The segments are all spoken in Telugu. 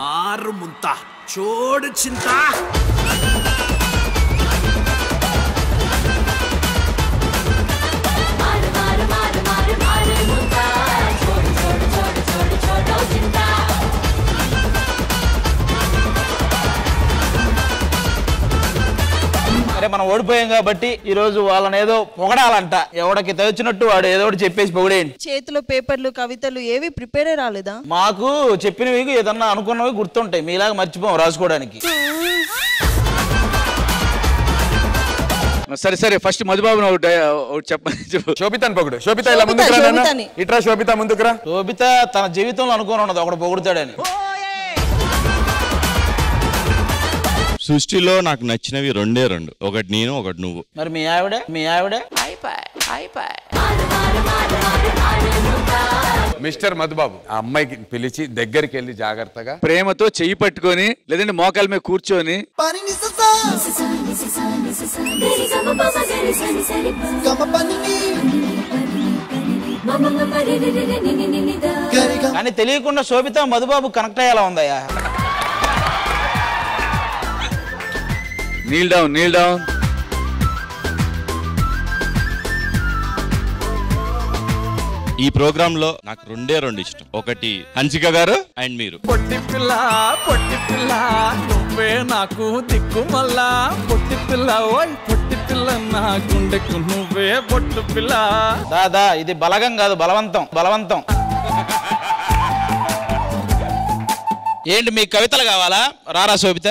ఆరు ముంత చోడు చింత అరే మనం ఓడిపోయాం కాబట్టి ఈ రోజు వాళ్ళని ఏదో పొగడాలంట. ఎవడికి తెలిసినట్టు వాడు ఏదో ఒకటి చెప్పేసి పొగిడేయండి. చేతిలో పేపర్లు కవితలు ఏవి ప్రిపేర్ రాలేదా? మాకు చెప్పినవి ఏదన్నా అనుకున్నవి గుర్తుంటాయి, మీలాగా మర్చిపోం రాసుకోవడానికి. సరే సరే ఫస్ట్ మధుబాబు చెప్పు. శోభితాని పొగుడు. శోభిత ఇలా ముందుకు రా. ఇట్రా శోభిత ముందుకు రా. శోభిత తన జీవితంలో అనుకోని ఉన్నది ఒకడు పొగుడుతాడని. సృష్టిలో నాకు నచ్చినవి రెండే రెండు, ఒకటి నేను ఒకటి నువ్వు. మరి మీ ఆవిడ మిస్టర్ మధుబాబు ఆ అమ్మాయికి పిలిచి దగ్గరికి వెళ్ళి జాగ్రత్తగా ప్రేమతో చెయ్యి పట్టుకొని లేదంటే మోకాల మీద కూర్చొని కానీ తెలియకుండా శోభిత మధుబాబు కనెక్ట్ అయ్యేలా ఉందయ్యా. నీల్ డౌన్. ఈ ప్రోగ్రామ్ లో నాకు రెండే రెండు ఇష్టం, ఒకటి హన్సిక గారు అండ్ మీరు. పొట్టి పిల్ల నువ్వే నాకు దిక్కు మల్లా పొట్టి పిల్ల ఓయ్ పొట్టి పిల్ల నా గుండెకు నువ్వే పొట్టు పిల్ల. దాదా ఇది బలగం కాదు బలవంతం. ఏంటి మీకు కవితలు కావాలా? రారా శోభిత.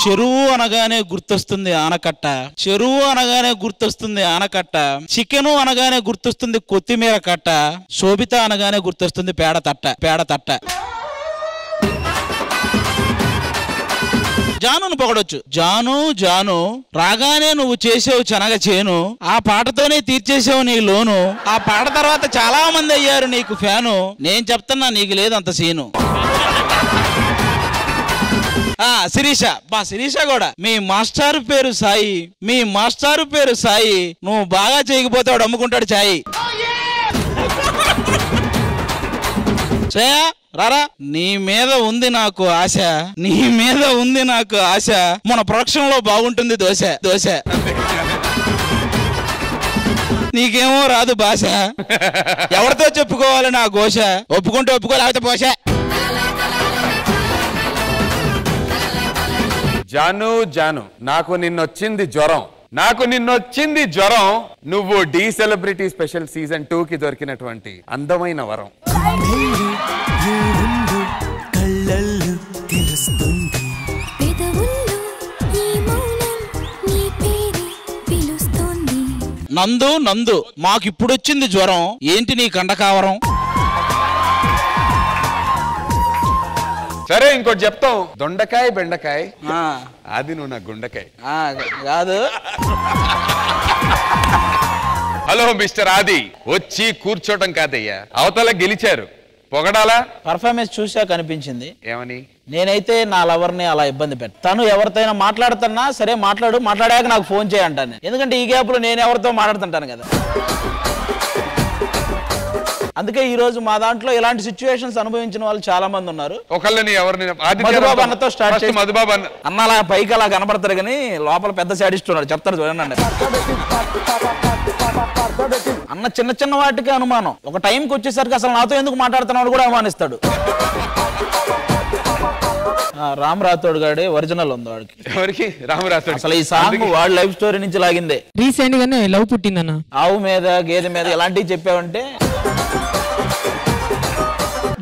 చెరువు అనగానే గుర్తొస్తుంది ఆనకట్ట, చికెను అనగానే గుర్తొస్తుంది కొత్తిమీర కట్ట, శోభిత అనగానే గుర్తొస్తుంది పేడ తట్ట. జానును పొగడొచ్చు. జాను రాగానే నువ్వు చేసావు శనగ చేను, ఆ పాటతోనే తీర్చేసావు నీ లోను, ఆ పాట తర్వాత చాలా మంది అయ్యారు నీకు ఫ్యాను, నేను చెప్తున్నా నీకు లేదు అంత సీను. శిరీష కూడా మీ మాస్టారు పేరు సాయి, నువ్వు బాగా చేయకపోతే వాడు అమ్ముకుంటాడు చాయి. రారా. నీ మీద ఉంది నాకు ఆశ, మన ప్రొడక్షన్ లో బాగుంటుంది దోశ. నీకేమో రాదు భాష, ఎవరితో చెప్పుకోవాలి నా ఘోష, ఒప్పుకుంటే ఒప్పుకోలేకపోతే పోష. జాను నాకు నిన్నొచ్చింది జ్వరం, నువ్వు డి సెలబ్రిటీ స్పెషల్ సీజన్ 2 కి దొరికినటువంటి అందమైన వరం. నందు మాకిప్పుడొచ్చింది జ్వరం, ఏంటి నీ కండకావరం. సరే ఇంకోటి చెప్తాం, దొండకాయ బెండకాయ అది నువ్వు నా గుండకాయ కాదు. హలో మిస్టర్ ఆది, వచ్చి కూర్చోటం కాదయ్యా, అవతల గెలిచారు పొగడాలా. పర్ఫార్మెన్స్ చూసాక అనిపించింది ఏమని, నేనైతే నా లవర్ని అలా ఇబ్బంది పెట్ట, తను ఎవరితోనైనా మాట్లాడుతున్నా సరే మాట్లాడాక నాకు ఫోన్ చేయంటాను, ఎందుకంటే ఈ గ్యాప్ లో నేను ఎవరితో మాట్లాడుతుంటాను కదా. అందుకే ఈ రోజు మా దాంట్లో ఇలాంటి సిచ్యువేషన్స్ అనుభవించిన వాళ్ళు చాలా మంది ఉన్నారు. ఒకళ్ళని ఎవరిని మధుబాబు అన్నతో స్టార్ట్ చేసి, మధుబాబు అన్న అలా పైకి అలా కనబడతారు కానీ లోపల పెద్ద సాడిస్ట్ ఉన్నాడు, చెప్తారు చూడండి. అన్న చిన్న వాటికి అనుమానం, ఒక టైంకి వచ్చేసరికి అసలు నాతో ఎందుకు మాట్లాడుతున్నాడు కూడా అనుమానిస్తాడు. రామ్ రాథోడ్ గాడే ఒరిజినల్ ఉంది వాడికి. ఎవరికి? రామ్ రాథోడ్. అసలు ఈ సాంగ్ వాడి లైఫ్ స్టోరీ నుంచి లాగిందే. రీసెంట్ గానే లవ్ పుట్టిందన్న, ఆవు మీద గేదె మీద ఇలాంటివి చెప్పావంటే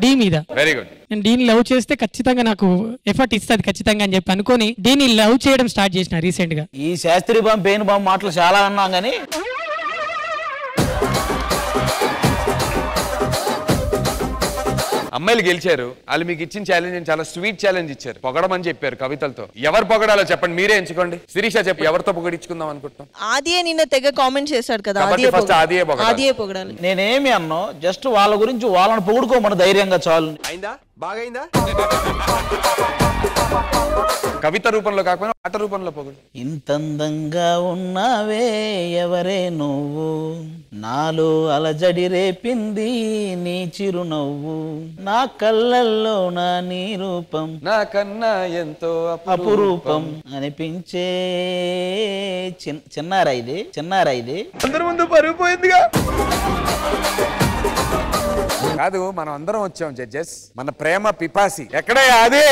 డీ మీద. Very good. నేను డీని లవ్ చేస్తే ఖచ్చితంగా నాకు ఎఫర్ట్ ఇస్తుంది ఖచ్చితంగా అని చెప్పి అనుకొని డీని లవ్ చేయడం స్టార్ట్ చేసిన రీసెంట్ గా. ఈ శాస్త్రీ బాంబు పేను బాంబు మాటలు చాలా అన్నాం కానీ అమ్మాయిలు గెలిచారు, వాళ్ళు మీకు ఇచ్చిన ఛాలెంజ్ చాలా స్వీట్ ఛాలెంజ్ ఇచ్చారు, పొగడమని చెప్పారు కవితలతో. ఎవరు పొగడాలో చెప్పండి, మీరే ఎంచుకోండి. శిరీష చెప్పు, ఎవరితో పొగడించుకుందాం అనుకుంటున్నాం? ఆదియే నిన్న తెగ కామెంట్ చేశాడు కదా, ఆదియే పొగడాలి. నేనేమి అన్నో, జస్ట్ వాళ్ళ గురించి వాళ్ళని పొగుడుకోమని ధైర్యంగా చాలు. అయిందా? బాగైందా? కవిత రూపంలో కాకపోయినా పాట రూపంలో పొగడు. ఇంతందంగా ఉన్నావే ఎవరే నువ్వు, నాలో అలజడి రేపింది నీ చిరునవ్వు, నా కళ్ళల్లో నా నీ రూపం నాకన్నా ఎంతో అపురూపం అనిపించే. చిన్నారా ఇది అందరి ముందు పరుగు పోయిందిగా. కాదు, మనం అందరం వచ్చాం జడ్జెస్, మన ప్రేమ పిపాసి ఎక్కడయ్యా అది?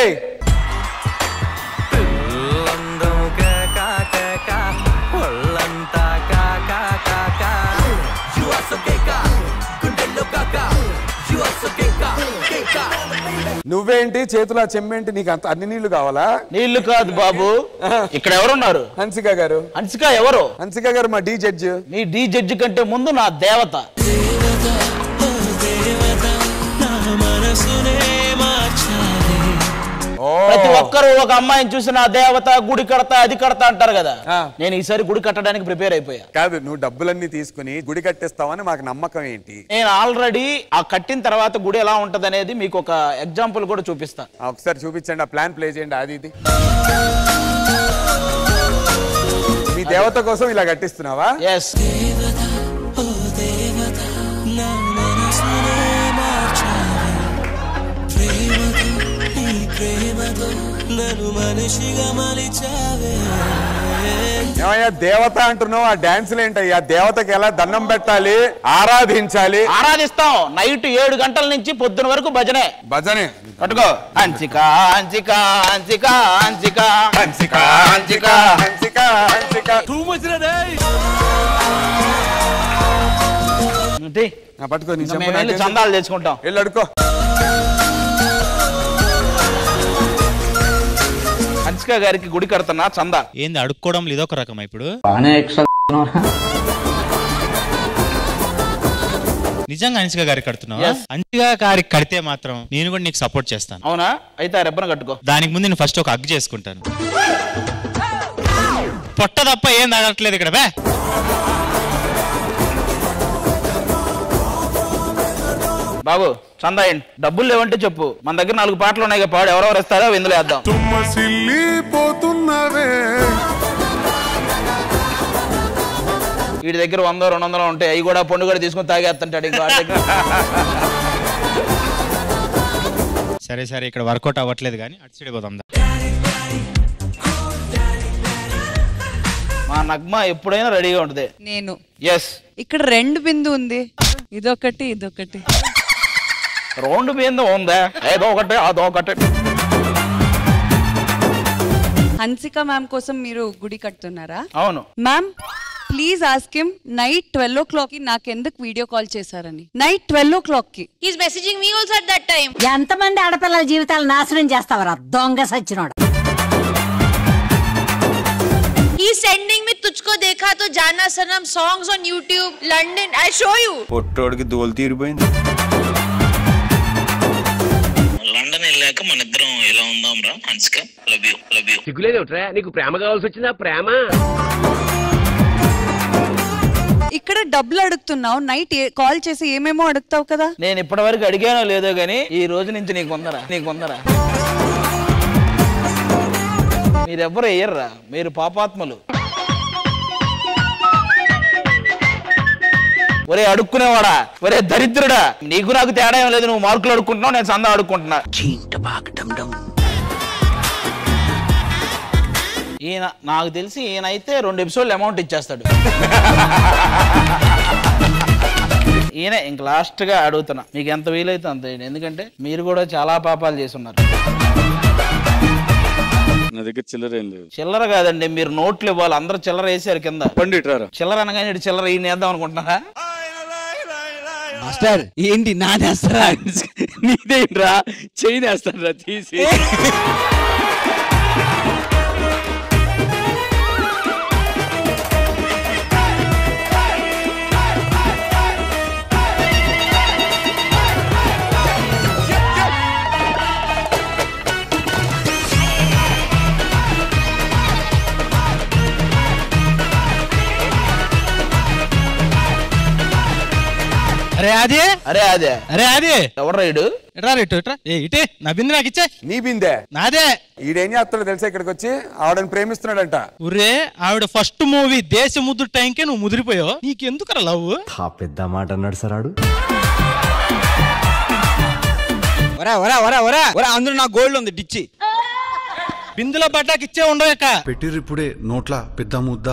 నువ్వేంటి చేతుల చెమ్మేంటి? నీకు అంత అన్ని నీళ్లు కావాలా? నీళ్లు కాదు బాబు, ఇక్కడ ఎవరున్నారు? హన్సిక గారు. హన్సిక ఎవరు? హన్సిక గారు మా డి జడ్జ్. మీ డి జడ్జి కంటే ముందు నా దేవత. ప్రతి ఒక్కరు ఒక అమ్మాయిని చూసి నా దేవత, గుడి కడతా, అది కడతా అంటారు కదా. నేను ఈసారి గుడి కట్టడానికి ప్రిపేర్ అయిపోయా. కాదు, నువ్వు డబ్బులన్నీ తీసుకుని గుడి కట్టిస్తావని మాకు నమ్మకం ఏంటి? నేను ఆల్రెడీ ఆ కట్టిన తర్వాత గుడి ఎలా ఉంటది అనేది మీకు ఒక ఎగ్జాంపుల్ కూడా చూపిస్తా. ఒకసారి చూపించండి, ఆ ప్లాన్ ప్లే చేయండి. అది ఇది మీ దేవత కోసం ఇలా కట్టిస్తున్నావా? ఎస్. ఏమయ్యా దేవత అంటున్నావు, ఆ డాన్సులు ఏంటయ్యా? దేవతకి ఎలా దండం పెట్టాలి, ఆరాధించాలి? ఆరాధిస్తాం. నైట్ 7 గంటల నుంచి పొద్దున వరకు భజనే. భజనే పట్టుకో. హన్సిక హన్సిక హన్సిక హన్సిక హన్సిక హన్సిక హన్సిక హన్సిక. పట్టుకో, నీ చందాలు తెచ్చుకుంటాం. వెళ్ళి అడుకో. హన్సిక గారికి గుడి కడుతున్నా చందా. ఏంది అడుక్కోవడం ఇదొక రకం. ఇప్పుడు నిజంగా హన్సిక గారికి కడుతున్నావు? హన్సిక గారికి కడితే మాత్రం నేను కూడా నీకు సపోర్ట్ చేస్తాను. అవునా? అయితే ఆ రెబ్బను కట్టుకో. దానికి ముందు నేను ఫస్ట్ ఒక హగ్ చేసుకుంటాను. పొట్ట తప్ప ఏం తాగట్లేదు ఇక్కడ. బే బాబు చందా ఏంటి? డబ్బులు లేవంటే చెప్పు, మన దగ్గర 4 పాటలు ఉన్నాయి. పాడు, ఎవరెవరు ఇస్తారో ఇందులో వేద్దాం. వీడి దగ్గర 100-200 ఉంటాయి, అవి కూడా పండు కూడా తీసుకుని తాగేస్తుంటాడు. ఇంకా సరే సరే, ఇక్కడ వర్కౌట్ అవ్వట్లేదు కానీ అటు సైడ్ పోదాం. మా నగ్మ ఎప్పుడైనా రెడీగా ఉంటుంది. నేను ఎస్. ఇక్కడ 2 బిందు ఉంది, ఇదొకటి ఇదొకటి. 2 బిందు ఉందా? ఏదో ఒకటి అదొకటి. హన్సిక మ్యామ్ కోసం మీరు గుడి కడుతున్నారా? అవును ma'am. Please ask him night 12 o'clock కి నాకెందుకు వీడియో కాల్ చేశారని. నైట్ 12 o'clock కి he's messaging me also at that time. ఎంతమంది ఆడపిల్లల జీవితాలు నాశనం చేస్తావరా దొంగ సచ్చినోడు. He's sending me तुझको देखा तो जाना सनम songs on YouTube London. I show you. పొట్టోడికి దోలు తీరిపోయింది. లండన్ వెళ్ళాక మన ఇద్దరం ఎలా ఉందాం రా Hansika. Love you love you. సిగ్గులేదుట్రా, నీకు ప్రేమ కావాల్సి వచ్చిందా? ప్రేమ ఇక్కడ డబ్బులు అడుగుతున్నావు, నైట్ కాల్ చేసి ఏమేమో అడుగుతావు కదా. నేను ఇప్పటి వరకు అడిగానో లేదో గానీ ఈ రోజు నుంచి నీకు వందరా. మీరెవ్వరు వేయర్రా, మీరు పాపాత్మలు. ఒరే అడుక్కునేవాడా, ఒరే దరిద్రుడా, నీకు నాకు తేడా ఏం లేదు. నువ్వు మార్కులు అడుక్కుంటున్నావు, నేను చందా అడుక్కుంటున్నా. ఈయన నాకు తెలిసి ఈయనైతే 2 ఎపిసోడ్లు అమౌంట్ ఇచ్చేస్తాడు. ఈయన ఇంక లాస్ట్ గా అడుగుతున్నా, మీకు ఎంత వీలైతే అంత. ఎందుకంటే మీరు కూడా చాలా పాపాలు చేస్తున్నారు. నా దగ్గర చిల్లర ఏం లేదు. చిల్లర కాదండి, మీరు నోట్లు ఇవ్వాలి. అందరూ చిల్లర వేసారు కింద. పండిట్రారా చిల్లర అనగానే చిల్లర ఈయన వేద్దాం అనుకుంటున్నారా? మాస్టర్ ఏంటి నానేస్తారా? నీదేంట్రా, చేయనేస్తారా తీసి. అరే అరే అదే అరే అదే అరే అదే ఎవరు రైడు ఎట్రా రేటు ఎట్రా ఇటే నా బిందె నాకు ఇచ్చే. నీ బిందే నాదే. ఈడేం చేస్తాడో తెలుసా ఇక్కడికి వచ్చి ఆవిడని ప్రేమిస్తున్నాడంట. ఉరే ఆవిడ ఫస్ట్ మూవీ దేశముద్దు టైంకే నువ్వు ముదిరిపోయావు, నీకెందుకురా లవ్? పెద్ద మాట అన్నాడు సార్ ఆడు. అందులో నా గోల్డ్ ఉంది డిచ్చి. బిందులో పడ్డాకి ఇచ్చే ఉండవు. పెట్టిర్రిప్పుడే నోట్ల పెద్ద ముద్ద.